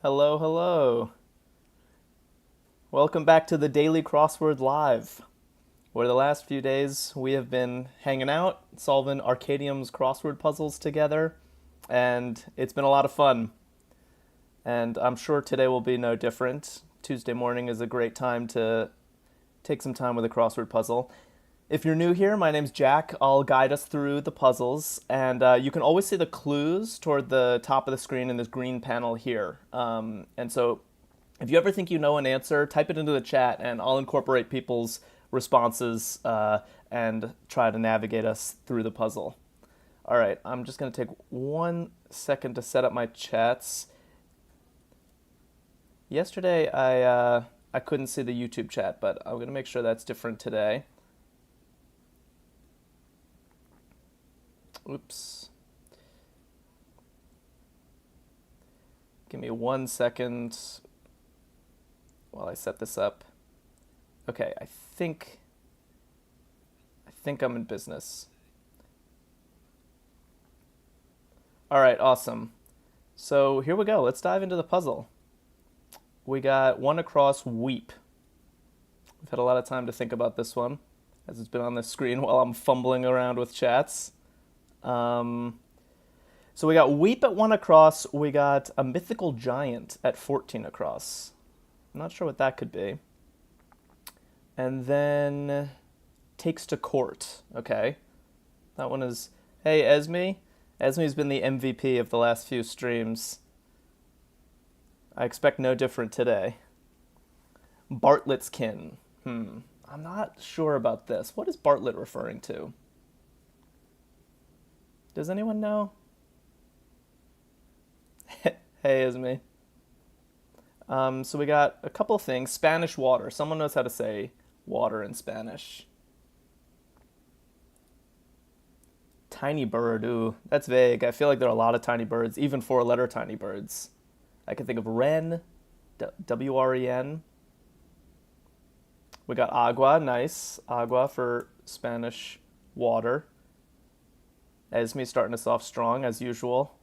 Hello, hello. Welcome back to the Daily Crossword Live, where the last few days we have been hanging out, solving Arkadium's crossword puzzles together, and it's been a lot of fun. And I'm sure today will be no different. Tuesday morning is a great time to take some time with a crossword puzzle. If you're new here, my name's Jack. I'll guide us through the puzzles, and you can always see the clues toward the top of the screen in this green panel here. And so if you ever think you know an answer, type it into the chat, and I'll incorporate people's responses and try to navigate us through the puzzle. All right, I'm just going to take 1 second to set up my chats. Yesterday, I couldn't see the YouTube chat, but I'm going to make sure that's different today. Oops. Give me 1 second while I set this up. Okay, I think I'm in business. All right, awesome. So here we go. Let's dive into the puzzle. We got one across weep. We've had a lot of time to think about this one, as it's been on the screen while I'm fumbling around with chats. So we got weep at 1 across. We got a mythical giant at 14 across. I'm not sure what that could be. And then takes to court. Okay. That one is, hey, Esme. Esme's been the MVP of the last few streams. I expect no different today. Bartlett's kin. I'm not sure about this. What is Bartlett referring to? Does anyone know? Hey, Esme. So we got a couple things. Spanish water. Someone knows how to say water in Spanish. Tiny bird. Ooh, that's vague. I feel like there are a lot of tiny birds, even 4-letter tiny birds. I can think of wren, W-R-E-N. We got agua. Nice. Agua for Spanish water. Esme starting us off strong, as usual.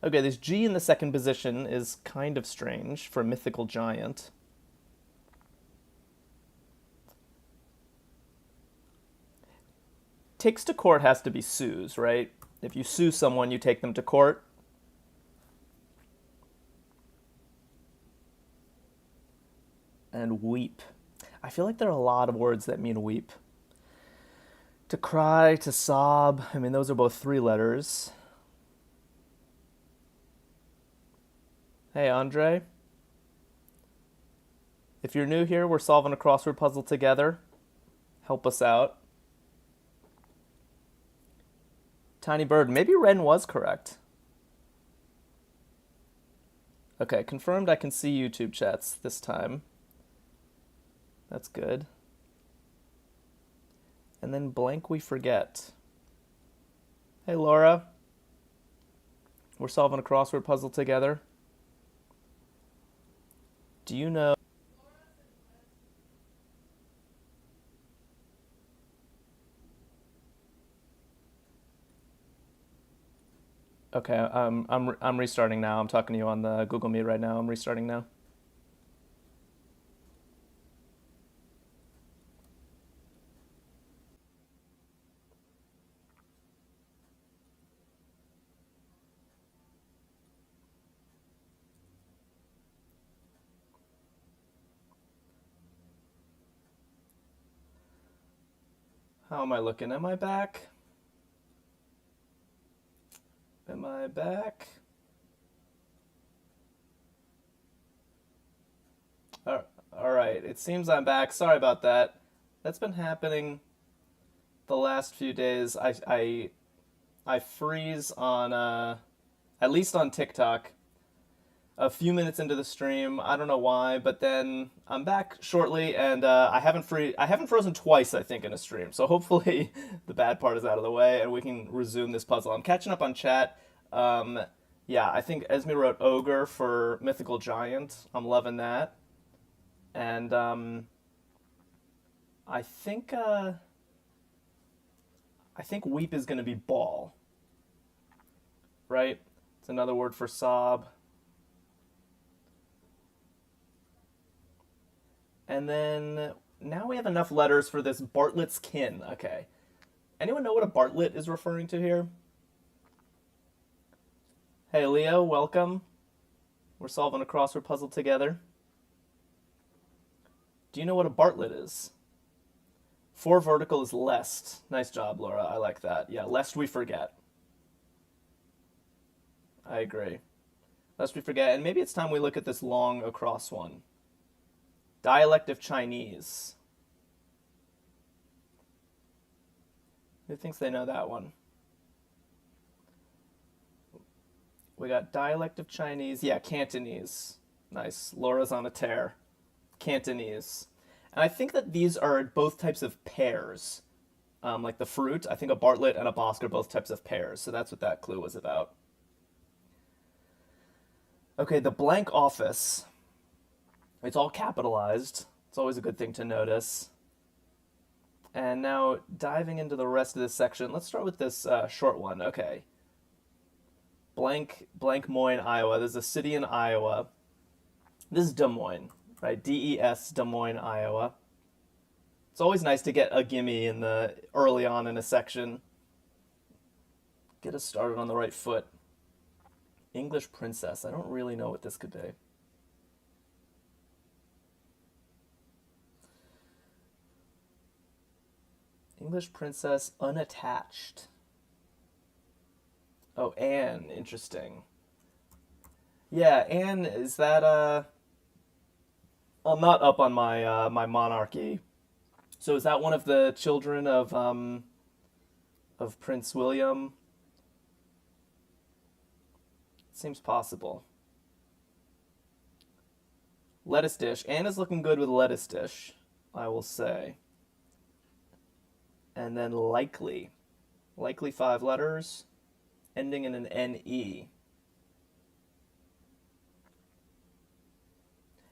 Okay, this G in the second position is kind of strange for a mythical giant. Takes to court has to be sues, right? If you sue someone, you take them to court. And weep. I feel like there are a lot of words that mean weep. To cry, to sob. I mean, those are both 3 letters. Hey, Andre. If you're new here, we're solving a crossword puzzle together. Help us out. Tiny bird. Maybe wren was correct. Okay, confirmed I can see YouTube chats this time. That's good. And then blank we forget. Hey, Laura. We're solving a crossword puzzle together. Do you know? Okay, I'm restarting now. I'm talking to you on the Google Meet right now. I'm restarting now. How am I looking? Am I back? Am I back? All right, it seems I'm back. Sorry about that. That's been happening the last few days. I freeze on at least on TikTok a few minutes into the stream. I don't know why, but then I'm back shortly, and I haven't frozen twice, I think, in a stream. So hopefully the bad part is out of the way, and we can resume this puzzle. I'm catching up on chat. Yeah, I think Esme wrote ogre for mythical giant. I'm loving that, and I think weep is going to be ball, right? It's another word for sob. And then now we have enough letters for this Bartlett's kin. Okay. Anyone know what a Bartlett is referring to here? Hey, Leo, welcome. We're solving a crossword puzzle together. Do you know what a Bartlett is? 4 vertical is lest. Nice job, Laura. I like that. Yeah, lest we forget. I agree. Lest we forget. And maybe it's time we look at this long across one. Dialect of Chinese. Who thinks they know that one? We got dialect of Chinese. Yeah, Cantonese. Nice. Laura's on a tear. Cantonese. And I think that these are both types of pears. Like the fruit, I think a Bartlett and a Bosk are both types of pears. So that's what that clue was about. Okay, the blank office. It's all capitalized. It's always a good thing to notice. And now diving into the rest of this section, let's start with this short one. Okay. Blank Moines, Iowa. There's a city in Iowa. This is Des Moines, right? DES, Des Moines, Iowa. It's always nice to get a gimme in the early on in a section. Get us started on the right foot. English princess. I don't really know what this could be. English princess unattached. Oh, Anne. Interesting. Yeah, Anne, is that I'm not up on my monarchy. So is that one of the children of Prince William? Seems possible. Lettuce dish. Anne is looking good with lettuce dish, I will say. And then likely. Likely 5 letters, ending in an NE.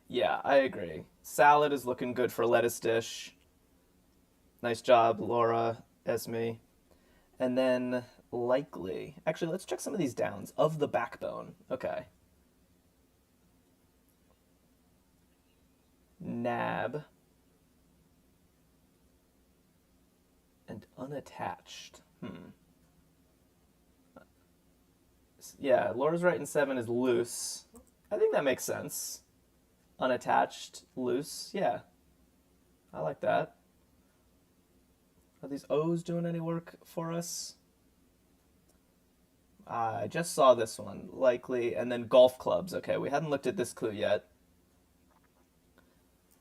Yeah, I agree. Salad is looking good for lettuce dish. Nice job, Laura, Esme. And then likely. Actually, let's check some of these downs. Of the backbone. Okay. Nab. And unattached. Yeah, Laura's right in 7 is loose. I think that makes sense. Unattached, loose. Yeah, I like that. Are these O's doing any work for us? I just saw this one, likely, and then golf clubs. Okay, we hadn't looked at this clue yet.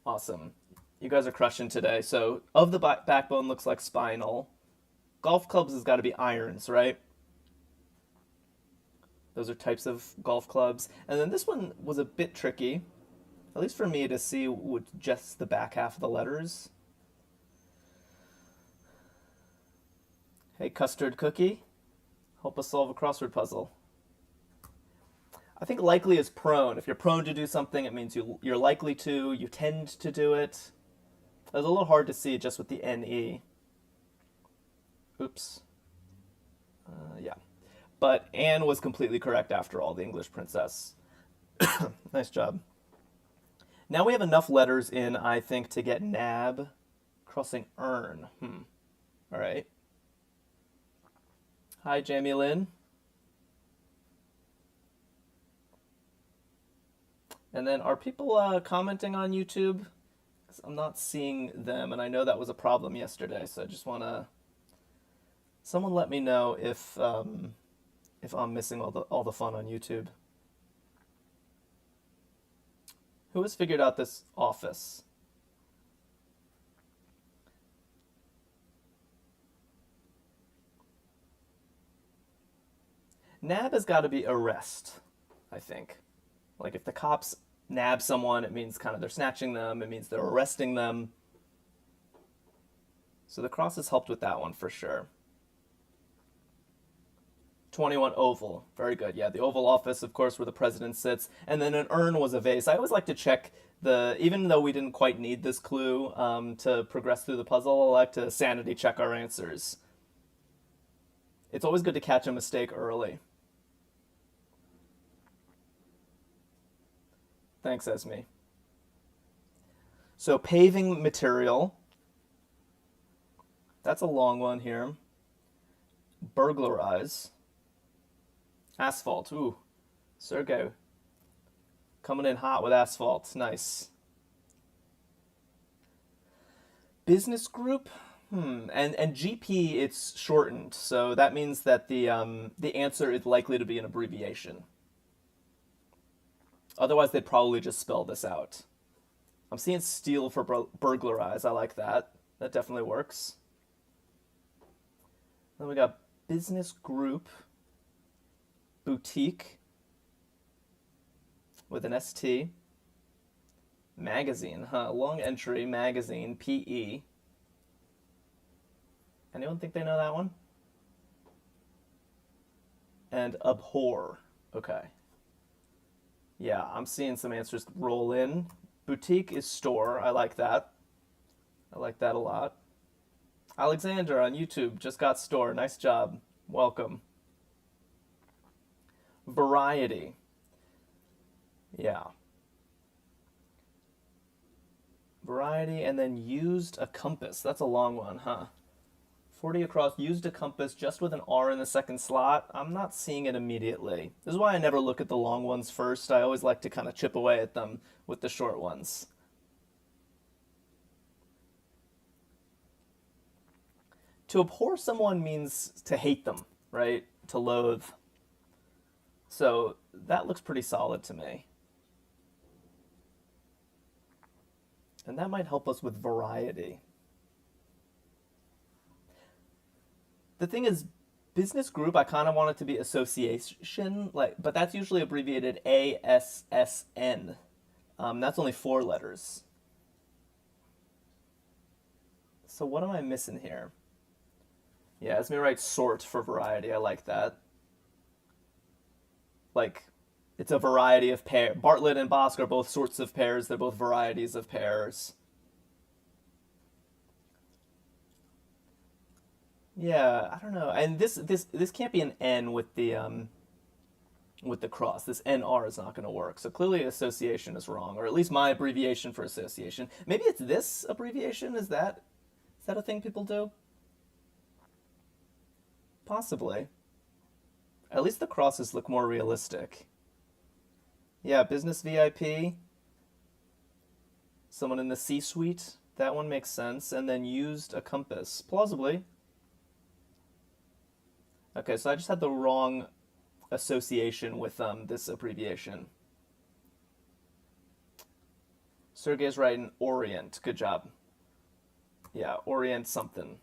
Awesome. You guys are crushing today. So, of the backbone looks like spinal. Golf clubs has got to be irons, right? Those are types of golf clubs. And then this one was a bit tricky, at least for me, to see with just the back half of the letters. Hey, custard cookie, help us solve a crossword puzzle. I think likely is prone. If you're prone to do something, it means you're likely to, you tend to do it. It was a little hard to see just with the NE. Oops. Yeah. But Anne was completely correct after all, the English princess. Nice job. Now we have enough letters in, I think, to get nab, crossing earn. All right. Hi, Jamie Lynn. And then are people commenting on YouTube? 'Cause I'm not seeing them, and I know that was a problem yesterday, so I just want to... Someone let me know if I'm missing all the fun on YouTube. Who has figured out this office? Nab has got to be arrest, I think. Like if the cops nab someone, it means kind of they're snatching them, it means they're arresting them. So the cross has helped with that one for sure. 21 oval. Very good. Yeah, the Oval Office, of course, where the president sits. And then an urn was a vase. I always like to check even though we didn't quite need this clue to progress through the puzzle, I like to sanity check our answers. It's always good to catch a mistake early. Thanks, Esme. So paving material. That's a long one here. Burglarize. Asphalt. Ooh. Sergey. Coming in hot with asphalt. Nice. Business group. And GP it's shortened, so that means that the answer is likely to be an abbreviation. Otherwise, they'd probably just spell this out. I'm seeing steal for burglarize. I like that. That definitely works. Then we got business group, boutique with an ST, magazine, long entry, magazine, PE. Anyone think they know that one? And abhor. Okay. Yeah, I'm seeing some answers roll in. Boutique is store. I like that. I like that a lot. Alexander on YouTube just got store. Nice job. Welcome. Variety. Yeah. Variety and then used a compass. That's a long one, huh? 40 across, used a compass just with an R in the second slot. I'm not seeing it immediately. This is why I never look at the long ones first. I always like to kind of chip away at them with the short ones. To abhor someone means to hate them, right? To loathe. So that looks pretty solid to me. And that might help us with variety. The thing is, business group, I kind of want it to be association, but that's usually abbreviated ASSN. That's only 4 letters. So what am I missing here? Yeah, it's me right sort for variety. I like that. Like, it's a variety of pair. Bartlett and Bosk are both sorts of pairs. They're both varieties of pairs. Yeah, I don't know. And this can't be an N with the cross. This NR is not going to work. So clearly association is wrong, or at least my abbreviation for association. Maybe it's this abbreviation. Is that a thing people do? Possibly. At least the crosses look more realistic. Yeah, business VIP, someone in the C-suite. That one makes sense. And then used a compass. Plausibly. Okay, so I just had the wrong association with this abbreviation. Sergey's right in orient. Good job. Yeah, orient something.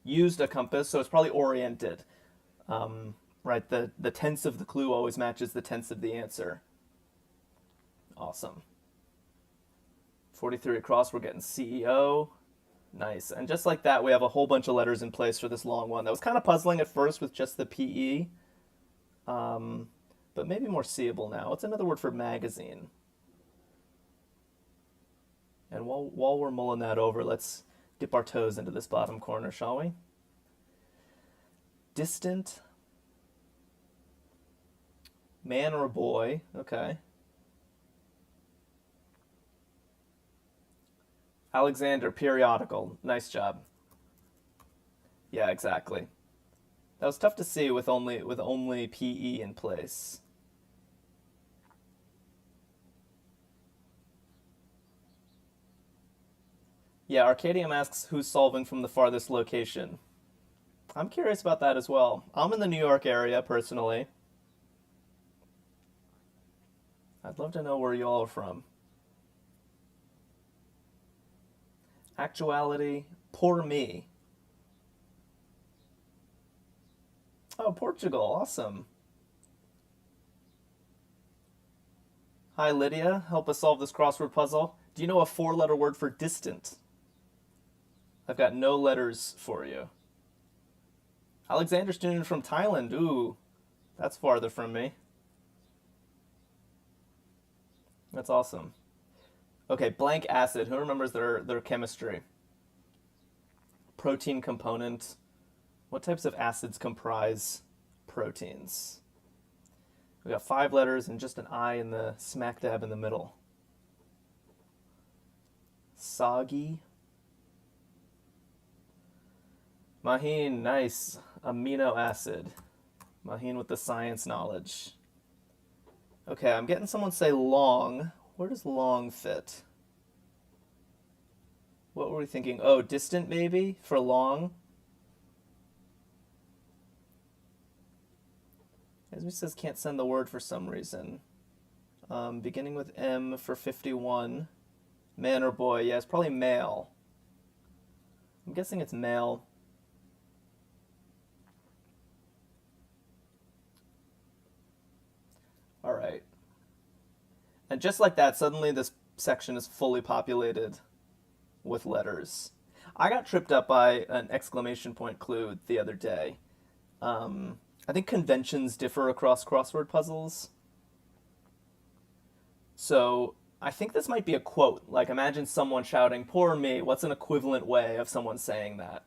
Used a compass, so it's probably oriented. Right, the tense of the clue always matches the tense of the answer. Awesome. 43 across, we're getting CEO. Nice. And just like that, we have a whole bunch of letters in place for this long one. That was kind of puzzling at first with just the PE, but maybe more seeable now. What's another word for magazine? And while we're mulling that over, let's dip our toes into this bottom corner, shall we? Distant. Man or a boy. Okay. Alexander, periodical. Nice job. Yeah, exactly. That was tough to see with only PE in place. Yeah, Arkadium asks who's solving from the farthest location. I'm curious about that as well. I'm in the New York area personally. I'd love to know where you all are from. Actuality, poor me. Oh, Portugal, awesome. Hi, Lydia. Help us solve this crossword puzzle. Do you know a 4-letter word for distant? I've got no letters for you. Alexander student from Thailand. Ooh, that's farther from me. That's awesome. Okay, blank acid. Who remembers their chemistry? Protein component. What types of acids comprise proteins? We got 5 letters and just an I in the smack dab in the middle. Soggy. Maheen, nice. Amino acid. Maheen with the science knowledge. Okay, I'm getting someone say long. Where does long fit? What were we thinking? Oh, distant maybe for long? Esme says can't send the word for some reason. Beginning with M for 51. Man or boy? Yeah, it's probably male. I'm guessing it's male. All right. And just like that, suddenly this section is fully populated with letters. I got tripped up by an exclamation point clue the other day. I think conventions differ across crossword puzzles. So I think this might be a quote. Like, imagine someone shouting, "Poor me." What's an equivalent way of someone saying that?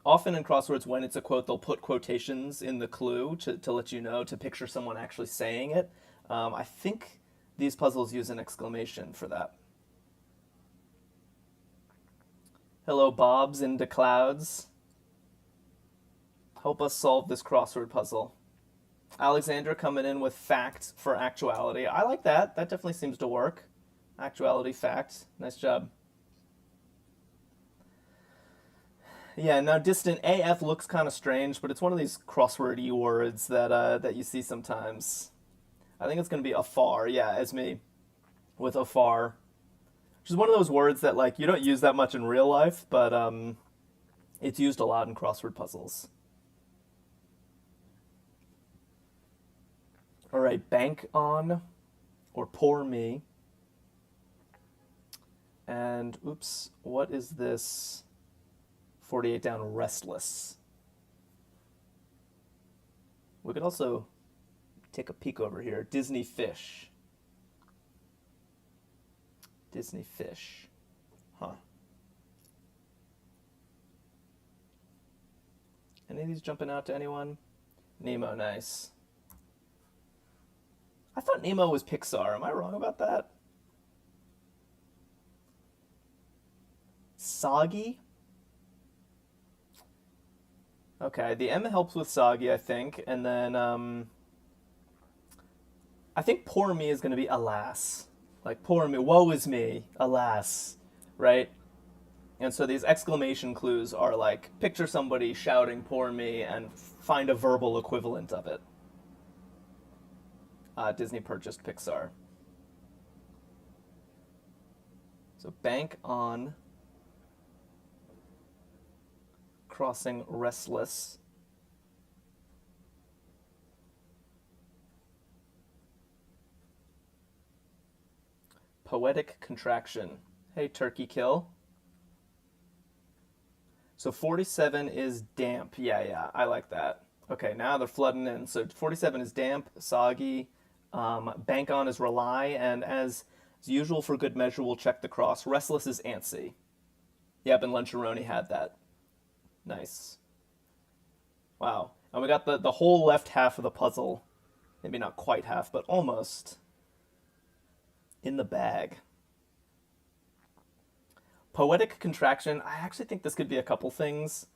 Often in crosswords, when it's a quote, they'll put quotations in the clue to let you know, to picture someone actually saying it. I think these puzzles use an exclamation for that. Hello, Bob's into clouds. Help us solve this crossword puzzle. Alexandra coming in with fact for actuality. I like that. That definitely seems to work. Actuality, fact. Nice job. Yeah, now distant AF looks kind of strange, but it's one of these crosswordy words that you see sometimes. I think it's going to be afar. Yeah, as me with afar, which is one of those words that like you don't use that much in real life, but it's used a lot in crossword puzzles. All right, bank on or poor me. And oops, what is this? 48 down, restless. We could also take a peek over here. Disney fish. Disney fish. Huh. Any of these jumping out to anyone? Nemo, nice. I thought Nemo was Pixar. Am I wrong about that? Soggy? Okay, the M helps with soggy, I think, and then I think poor me is going to be alas. Like poor me, woe is me, alas, right? And so these exclamation clues are like picture somebody shouting poor me and find a verbal equivalent of it. Disney purchased Pixar. So bank on crossing restless. Poetic contraction. Hey, turkey kill. So 47 is damp. Yeah, I like that. Okay, now they're flooding in. So 47 is damp, soggy. Bank on is rely, and as usual for good measure, we'll check the cross. Restless is antsy. Yep, and Luncharoni had that. Nice. Wow. And we got the whole left half of the puzzle. Maybe not quite half, but almost in the bag. Poetic contraction. I actually think this could be a couple things.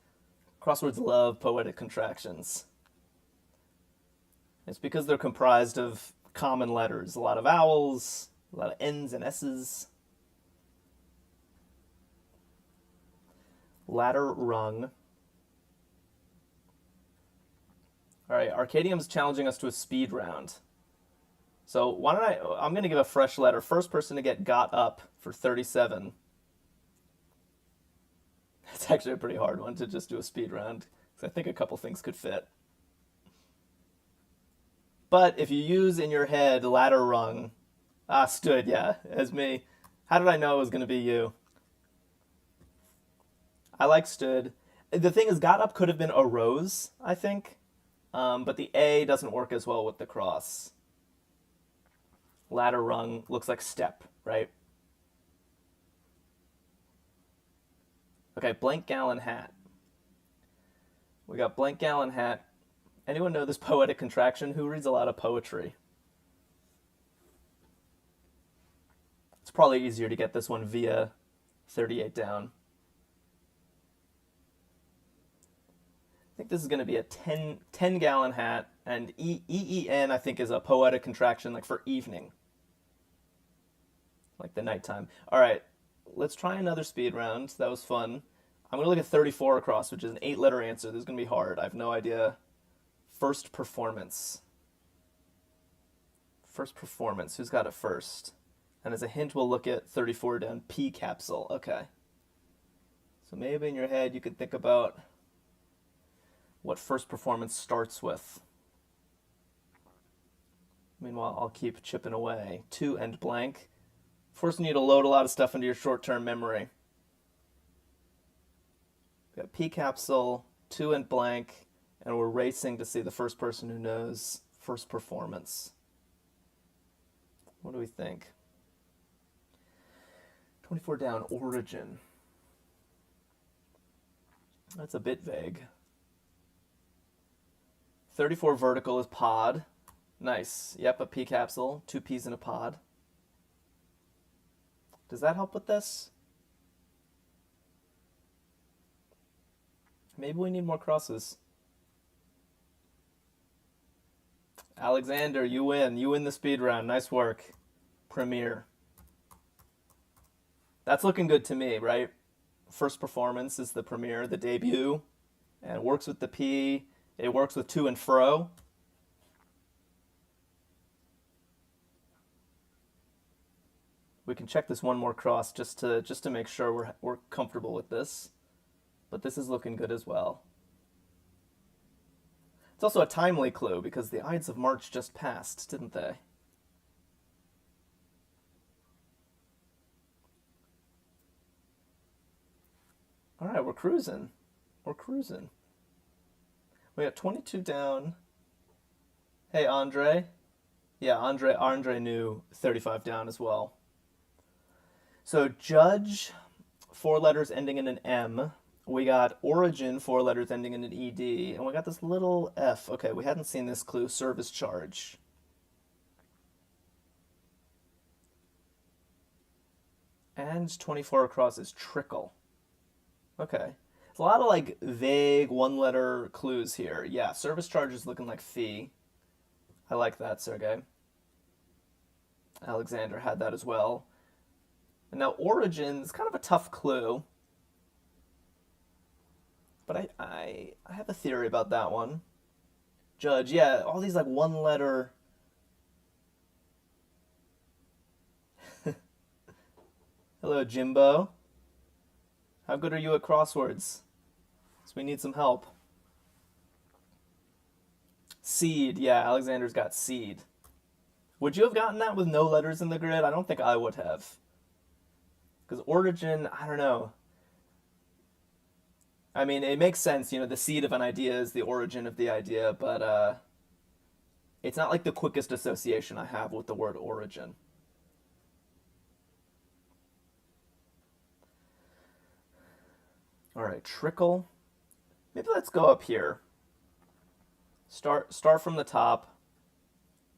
Crosswords love poetic contractions. It's because they're comprised of common letters. A lot of vowels, a lot of N's and S's. Ladder rung. All right, Arkadium's challenging us to a speed round. So why don't I'm going to give a fresh letter. First person to get got up for 37. It's actually a pretty hard one to just do a speed round, because I think a couple things could fit. But if you use in your head ladder rung, stood, yeah, as me. How did I know it was going to be you? I like stood. The thing is, got up could have been arose, I think. But the A doesn't work as well with the cross. Ladder rung looks like step, right? Okay, blank gallon hat. We got blank gallon hat. Anyone know this poetic contraction? Who reads a lot of poetry? It's probably easier to get this one via 38 down. I think this is going to be a 10 gallon hat, and EEN I think is a poetic contraction like for evening, like the nighttime. All right, let's try another speed round. That was fun. I'm going to look at 34 across, which is an 8-letter answer. This is going to be hard. I have no idea. First performance. First performance. Who's got it first? And as a hint, we'll look at 34 down. P capsule. Okay. So maybe in your head you could think about what first performance starts with. Meanwhile, I'll keep chipping away. 2 and blank. Forcing you to load a lot of stuff into your short-term memory. We got P capsule, 2 and blank, and we're racing to see the first person who knows first performance. What do we think? 24 down, origin. That's a bit vague. 34 vertical is pod. Nice. Yep, a P capsule. 2 P's in a pod. Does that help with this? Maybe we need more crosses. Alexander, you win. You win the speed round. Nice work. Premiere. That's looking good to me, right? First performance is the premiere, the debut. And it works with the P. It works with to and fro. We can check this one more cross just to make sure we're comfortable with this. But this is looking good as well. It's also a timely clue because the Ides of March just passed, didn't they? All right, we're cruising. We're cruising. We got 22 down. Hey, Andre. Yeah, Andre knew 35 down as well. So judge, 4 letters ending in an M. We got origin, 4 letters ending in an ED. And we got this little F. Okay, we hadn't seen this clue. Service charge. And 24 across is trickle. Okay. There's a lot of like vague 1-letter clues here. Yeah, service charge is looking like fee. I like that, Sergey. Alexander had that as well. And now origin is kind of a tough clue. But I have a theory about that one. Judge, yeah, all these like 1-letter. Hello, Jimbo. How good are you at crosswords? So we need some help. Seed, yeah, Alexander's got seed. Would you have gotten that with no letters in the grid? I don't think I would have. Because origin, I don't know. I mean, it makes sense, you know, the seed of an idea is the origin of the idea, but it's not like the quickest association I have with the word origin. All right, trickle. Maybe let's go up here. Start from the top.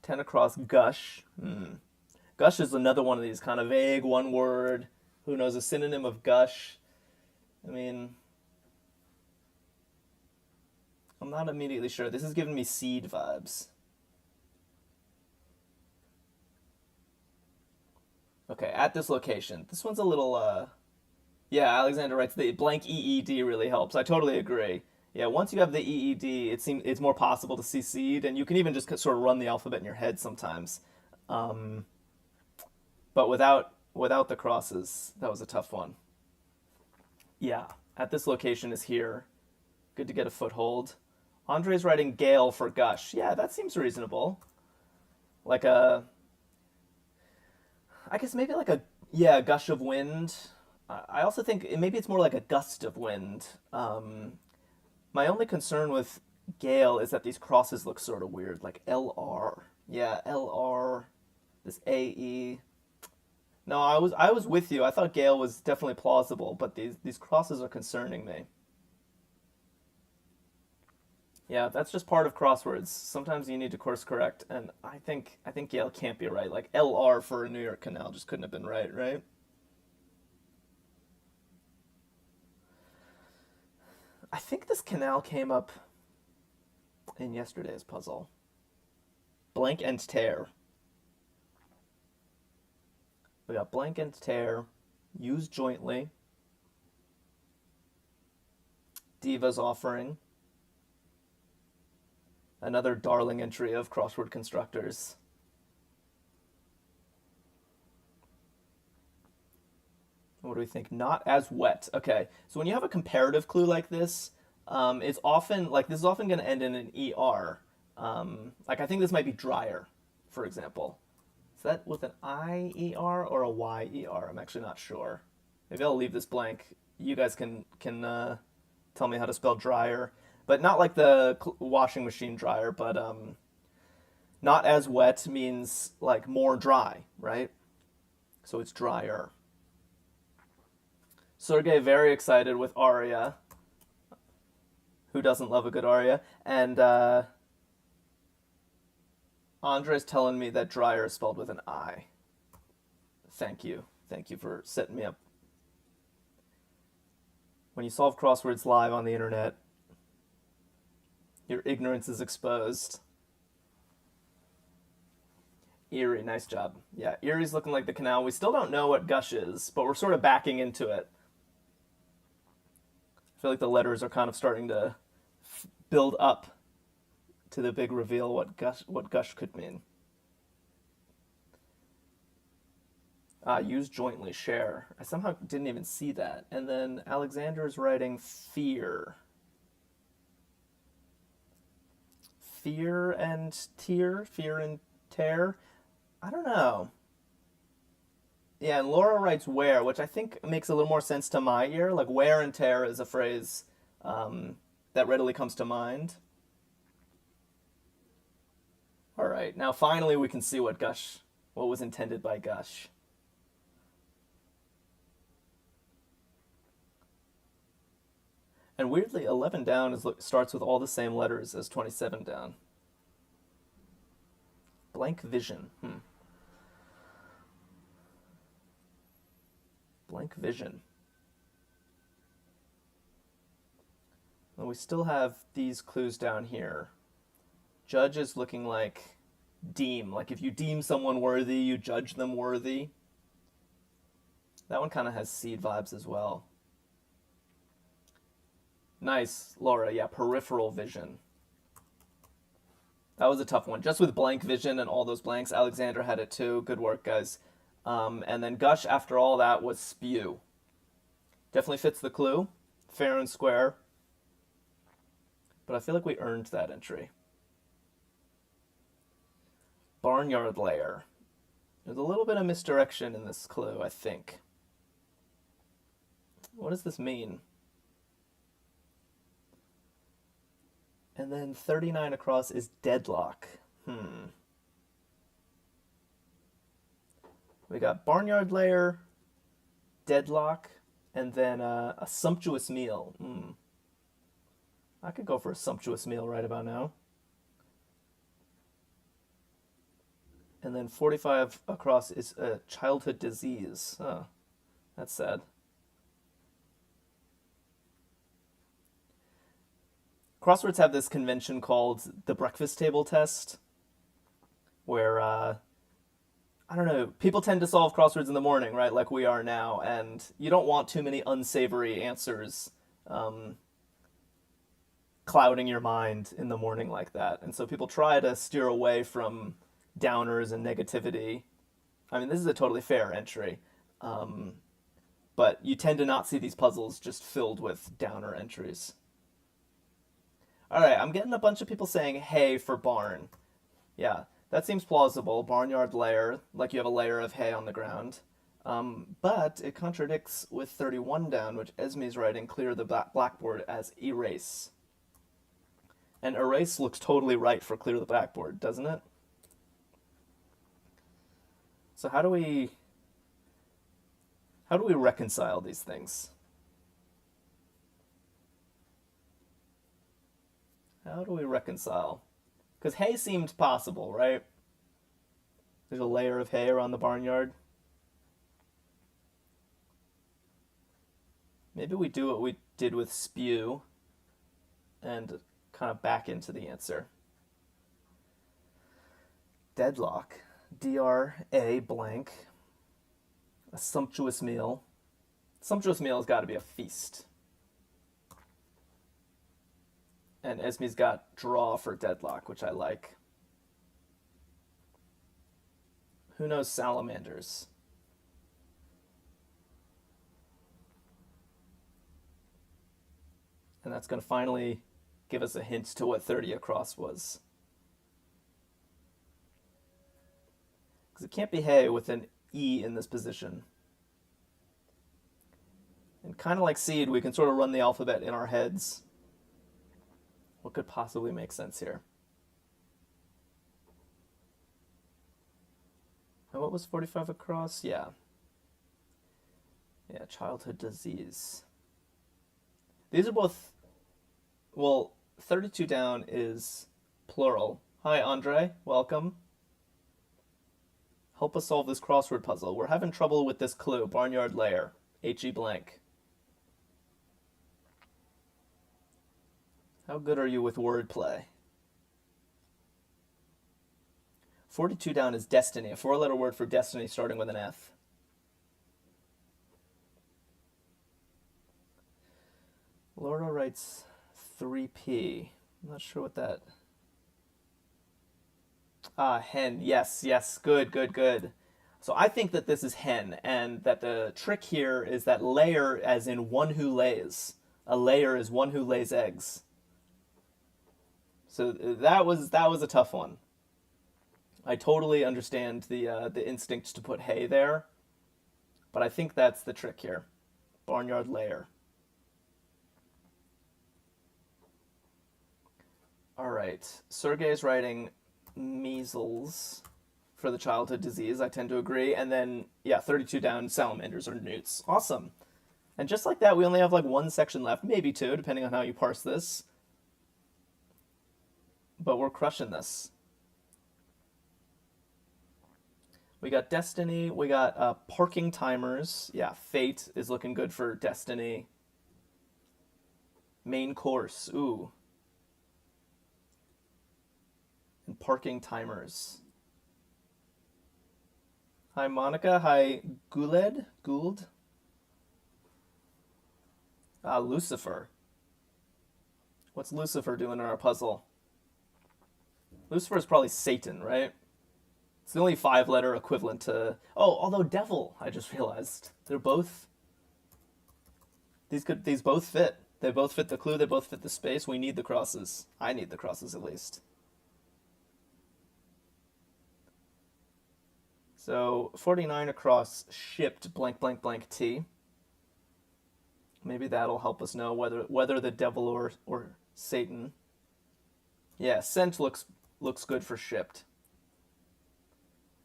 10 across, gush. Gush is another one of these kind of vague, one word. Who knows a synonym of gush? I mean, I'm not immediately sure. This is giving me seed vibes. Okay, at this location. This one's a little, yeah, Alexander writes the blank EED really helps. I totally agree. Yeah, once you have the EED, it's more possible to see seed, and you can even just sort of run the alphabet in your head sometimes. But without the crosses, that was a tough one. Yeah, at this location is here. Good to get a foothold. Andre's writing gale for gush. Yeah, that seems reasonable. Like I guess maybe like a gush of wind. I also think maybe it's more like a gust of wind. My only concern with gale is that these crosses look sort of weird, like LR. Yeah, LR, this AE. No, I was with you. I thought gale was definitely plausible, but these crosses are concerning me. Yeah, that's just part of crosswords. Sometimes you need to course correct, and I think Yale can't be right. Like LR for New York Canal just couldn't have been right, right? I think this canal came up in yesterday's puzzle. Blank and tear. We got blank and tear, used jointly, Diva's offering, another darling entry of crossword constructors. What do we think? Not as wet. Okay, so when you have a comparative clue like this, it's often like this is often going to end in an er. Like I think this might be drier, for example. Is that with an I-E-R or a Y-E-R? I'm actually not sure. Maybe I'll leave this blank. You guys can tell me how to spell dryer, but not like the washing machine dryer, but not as wet means like more dry, right? So it's drier. Sergey very excited with aria. Who doesn't love a good aria? And Andre's telling me that dryer is spelled with an I. Thank you. Thank you for setting me up. When you solve crosswords live on the internet, your ignorance is exposed. Erie, nice job. Yeah, Erie's looking like the canal. We still don't know what gush is, but we're sort of backing into it. I feel like the letters are kind of starting to build up to the big reveal what gush could mean. Use jointly, share. I somehow didn't even see that. And then Alexander is writing fear. Fear and tear? Fear and tear? I don't know. Yeah, and Laura writes wear, which I think makes a little more sense to my ear. Like wear and tear is a phrase that readily comes to mind. All right, now finally we can see what was intended by gush. And weirdly, 11 down starts with all the same letters as 27 down. Blank vision. Blank vision. And we still have these clues down here. Judge is looking like deem. Like if you deem someone worthy, you judge them worthy. That one kind of has seed vibes as well. Nice, Laura. Yeah, peripheral vision. That was a tough one. Just with blank vision and all those blanks, Alexander had it too. Good work, guys. And then gush after all that was spew. Definitely fits the clue. Fair and square. But I feel like we earned that entry. Barnyard layer. There's a little bit of misdirection in this clue, I think. What does this mean? And then 39 across is deadlock. We got barnyard layer, deadlock, and then a sumptuous meal. I could go for a sumptuous meal right about now. And then 45 across is a childhood disease. Oh, that's sad. Crosswords have this convention called the breakfast table test, where, I don't know, people tend to solve crosswords in the morning, right, like we are now, and you don't want too many unsavory answers clouding your mind in the morning like that. And so people try to steer away from downers and negativity. I mean, this is a totally fair entry, but you tend to not see these puzzles just filled with downer entries. All right, I'm getting a bunch of people saying hay for barn. Yeah, that seems plausible. Barnyard layer, like you have a layer of hay on the ground. But it contradicts with 31 down, which Esme's writing clear the blackboard as erase. And erase looks totally right for clear the blackboard, doesn't it? So how do we reconcile these things? How do we reconcile? Because hay seemed possible, right? There's a layer of hay around the barnyard. Maybe we do what we did with spew and kind of back into the answer. Deadlock. D-R-A blank. A sumptuous meal. Sumptuous meal has got to be a feast. And Esme's got draw for deadlock, which I like. Who knows salamanders? And that's going to finally give us a hint to what 30 across was. Because it can't be hay with an E in this position. And kind of like seed, we can sort of run the alphabet in our heads. What could possibly make sense here? And what was 45 across? Yeah. Yeah, childhood disease. These are both, well, 32 down is plural. Hi, Andre. Welcome. Help us solve this crossword puzzle. We're having trouble with this clue. Barnyard layer. H-E blank. How good are you with wordplay? 42 down is destiny, a four-letter word for destiny starting with an F. Laura writes 3P. I'm not sure what that... Ah, hen. Yes, yes. Good, good, good. So I think that this is hen, and that the trick here is that layer as in one who lays. A layer is one who lays eggs. So that was a tough one. I totally understand the instinct to put hay there, but I think that's the trick here. Barnyard layer. All right, Sergey's writing measles for the childhood disease. I tend to agree. And then, yeah, 32 down, salamanders or newts. Awesome. And just like that, we only have like one section left, maybe two, depending on how you parse this. But we're crushing this. We got destiny. We got parking timers. Yeah, fate is looking good for destiny. Main course. Ooh. And parking timers. Hi, Monica. Hi, Gould. Lucifer. What's Lucifer doing in our puzzle? Lucifer is probably Satan, right? It's the only five-letter equivalent to... Oh, although devil, I just realized. They're both... These both fit. They both fit the clue, they both fit the space. We need the crosses. I need the crosses, at least. So, 49 across shipped blank blank blank T. Maybe that'll help us know whether the devil or Satan. Yeah, sent looks good for shipped.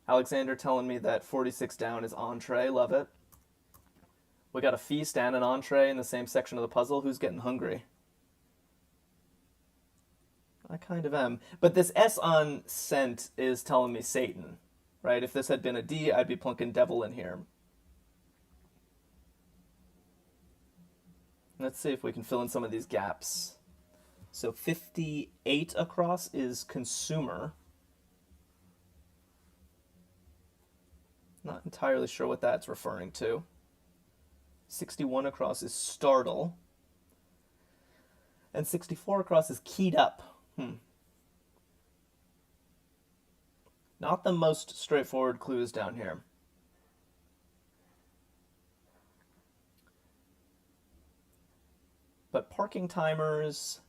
Alexander telling me that 46 down is entree. Love it. We got a feast and an entree in the same section of the puzzle. Who's getting hungry? I kind of am. But this S on sent is telling me Satan, right? If this had been a D, I'd be plunking devil in here. Let's see if we can fill in some of these gaps. So 58 across is consumer. Not entirely sure what that's referring to. 61 across is startle. And 64 across is keyed up. Not the most straightforward clues down here. But parking timers,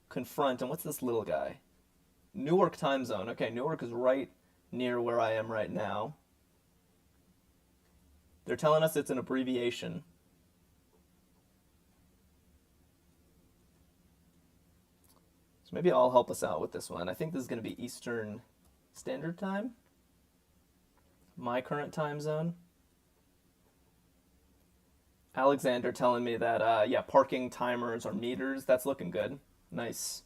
confront, and what's this little guy? Newark time zone. Okay, Newark is right near where I am right now. They're telling us it's an abbreviation. So maybe I'll help us out with this one. I think this is going to be Eastern Standard Time. My current time zone. Alexander telling me that, yeah, parking timers or meters. That's looking good. Nice.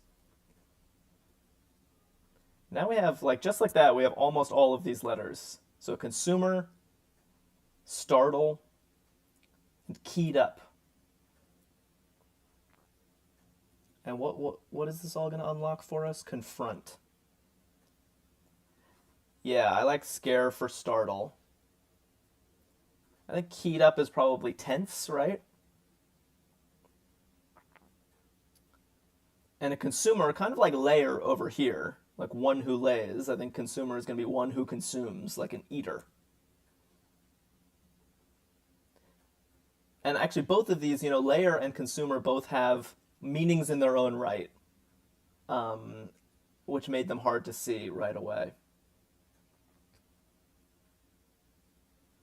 Now we have, like, just like that, we have almost all of these letters. So consumer, startle, and keyed up. And what is this all going to unlock for us? Confront. Yeah, I like scare for startle. I think keyed up is probably tense, right? And a consumer, kind of like layer over here, like one who lays. I think consumer is going to be one who consumes, like an eater. And actually, both of these, layer and consumer both have meanings in their own right, which made them hard to see right away.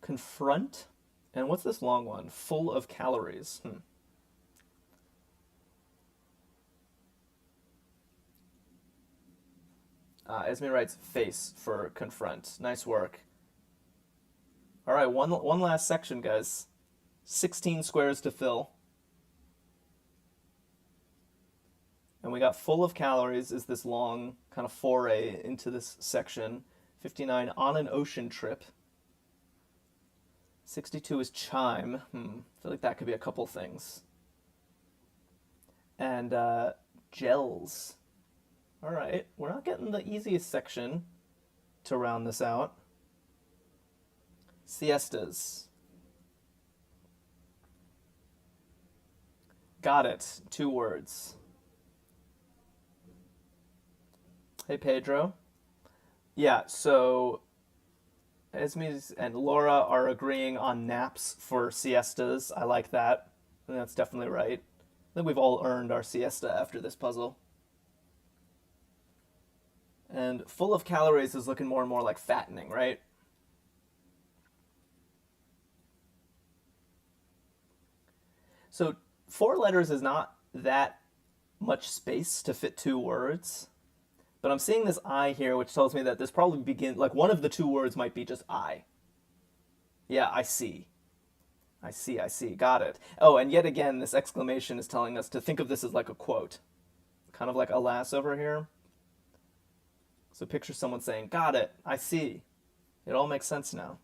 Confront. And what's this long one? Full of calories. Esme writes face for confront. Nice work. All right, one last section, guys. 16 squares to fill. And we got full of calories is this long kind of foray into this section. 59, on an ocean trip. 62 is chime. I feel like that could be a couple things. And gels. All right, we're not getting the easiest section to round this out. Siestas. Got it. 2 words. Hey, Pedro. Yeah, so Esme and Laura are agreeing on naps for siestas. I like that. I think that's definitely right. I think we've all earned our siesta after this puzzle. And full of calories is looking more and more like fattening, right? So 4 letters is not that much space to fit 2 words. But I'm seeing this I here, which tells me that this probably begins, like one of the 2 words might be just I. Yeah, I see. I see, I see. Got it. Oh, and yet again, this exclamation is telling us to think of this as like a quote. Kind of like alas over here. So picture someone saying, got it, I see. It all makes sense now.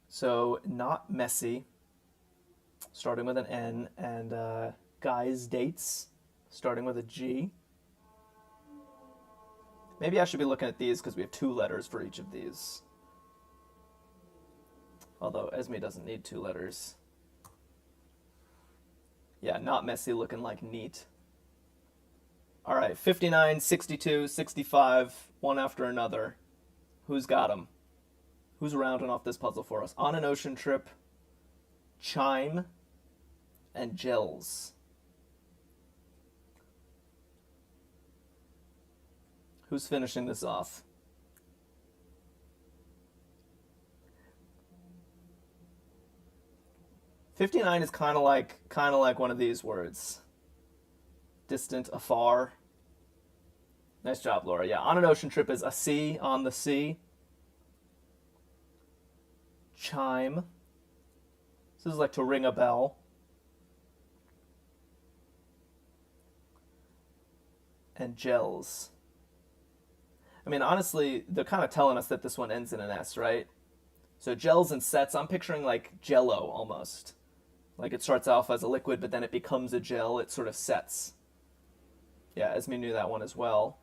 So not messy, starting with an N, and guys' dates, starting with a G. Maybe I should be looking at these because we have 2 letters for each of these. Although Esme doesn't need 2 letters. Yeah, not messy, looking like neat. All right, 59, 62, 65, one after another. Who's got them? Who's rounding off this puzzle for us? On an ocean trip, chime, and gels. Who's finishing this off? "59" is kind of like one of these words. Distant, afar. Nice job, Laura. Yeah, on an ocean trip is a sea, on the sea. Chime. This is like to ring a bell. And gels. I mean, honestly, they're kind of telling us that this one ends in an S, right? So gels and sets, I'm picturing like Jello almost. Like it starts off as a liquid, but then it becomes a gel. It sort of sets. Yeah, Esme knew that one as well.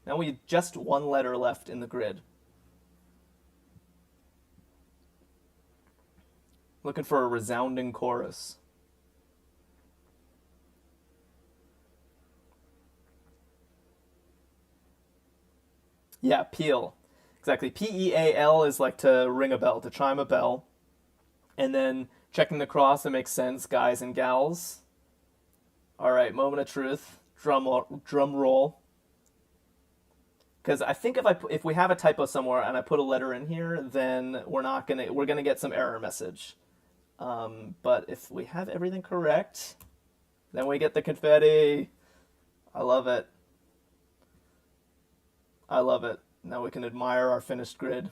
Now we just 1 letter left in the grid. Looking for a resounding chorus. Yeah, peal. Exactly. P-E-A-L is like to ring a bell, to chime a bell. And then checking the cross, it makes sense, guys and gals. All right, moment of truth. Drum roll. Because I think if we have a typo somewhere and I put a letter in here, then we're gonna get some error message. But if we have everything correct, then we get the confetti. I love it. I love it. Now we can admire our finished grid.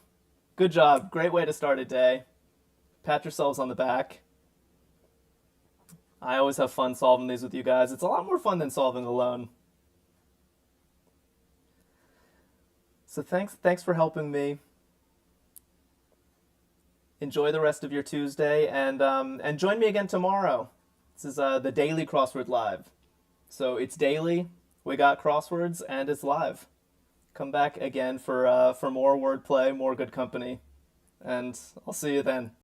Good job. Great way to start a day. Pat yourselves on the back. I always have fun solving these with you guys. It's a lot more fun than solving alone. So thanks for helping me. Enjoy the rest of your Tuesday, and join me again tomorrow. This is the Daily Crossword Live. So it's daily. We got crosswords, and it's live. Come back again for more wordplay, more good company, and I'll see you then.